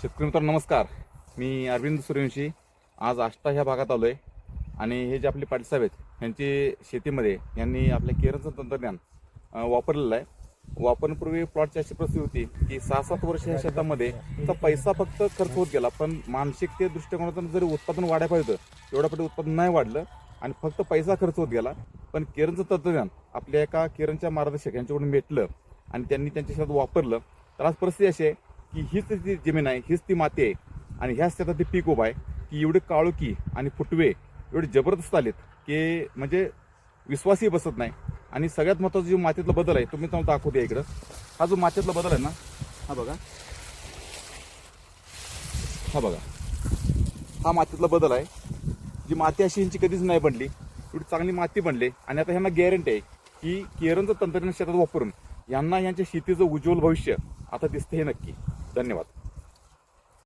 शेतकरी मित्रांनो नमस्कार. मी अरविंद सूर्यवंशी. आज आष्टा ह्या भागात आलो आहे आणि हे जे आपले पाटील साहेब आहेत यांची शेतीमध्ये यांनी आपल्या केरनचं तंत्रज्ञान वापरलेलं आहे. वापरण्यापूर्वी प्लॉटची अशी परिस्थिती होती की 6-7 वर्ष ह्या शेतामध्ये तर पैसा फक्त खर्च होत गेला, पण मानसिकते दृष्टिकोनातून जरी उत्पादन वाढायला पाहिजे होतं एवढ्या पटी उत्पादन नाही वाढलं आणि फक्त पैसा खर्च होत गेला. पण केरनचं तंत्रज्ञान आपल्या एका केरनच्या मार्गदर्शक यांच्याकडून भेटलं आणि त्यांनी त्यांच्या शेतात वापरलं. तर आज परिस्थिती अशी आहे की हीच ती जमीन आहे, हीच ती माती आहे आणि ह्याच शेतात ते पीक उभं आहे की एवढे काळोखी आणि फुटवे एवढे जबरदस्त आलेत की म्हणजे विश्वासही बसत नाही. आणि सगळ्यात महत्त्वाचा जो मातीतला बदल आहे तुम्ही तुम्हाला दाखवते इकडं. हा जो मातीतला बदल आहे ना, हा बघा, हा बघा, हा मातीतला बदल आहे. जी माती अशी यांची कधीच नाही बनली, एवढी चांगली माती बनली. आणि आता ह्यांना गॅरंटी आहे की केरनचं तंत्रज्ञान शेतात वापरून यांना यांच्या शेतीचं उज्ज्वल भविष्य आता दिसते हे नक्की. धन्यवाद.